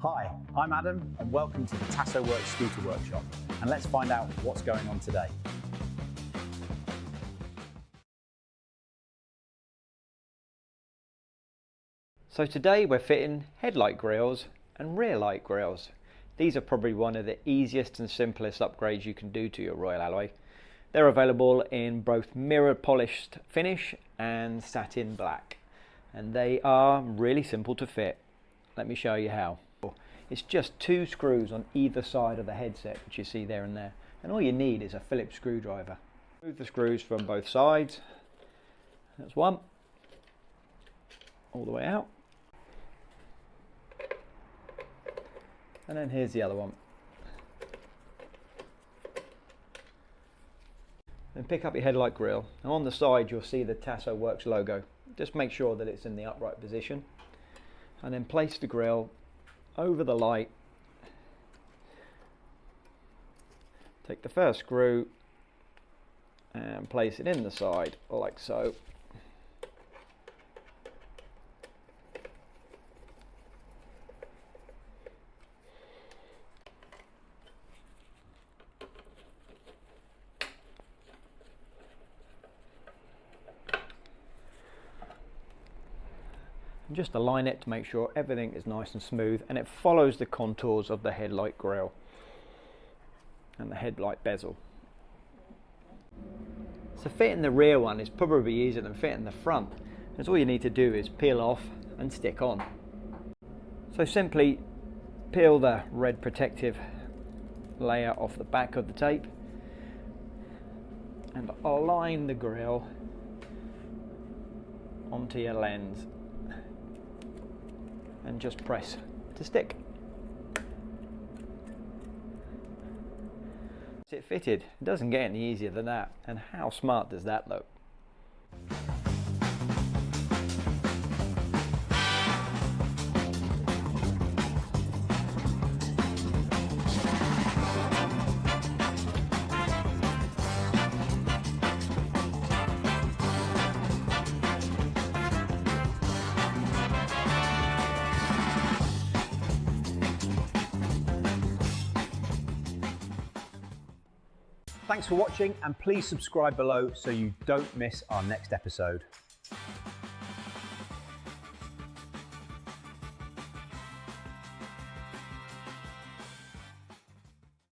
Hi, I'm Adam and welcome to the Tasso Works Scooter Workshop, and let's find out what's going on today. So today we're fitting headlight grills and rear light grills. These are probably one of the easiest and simplest upgrades you can do to your Royal Alloy. They're available in both mirror polished finish and satin black, and they are really simple to fit. Let me show you how. It's just 2 screws on either side of the headset, which you see there and there, and all you need is a Phillips screwdriver. Move the screws from both sides. That's one, all the way out, and then here's the other one. Then pick up your headlight grille, and on the side you'll see the Tasso Works logo. Just make sure that it's in the upright position, and then place the grille over the light. Take the first screw and place it in the side like so. And just align it to make sure everything is nice and smooth and it follows the contours of the headlight grille and the headlight bezel. So fitting the rear one is probably easier than fitting the front, as all you need to do is peel off and stick on. So simply peel the red protective layer off the back of the tape and align the grille onto your lens and just press to stick. It's fitted. It doesn't get any easier than that. And how smart does that look? Thanks for watching, and please subscribe below so you don't miss our next episode.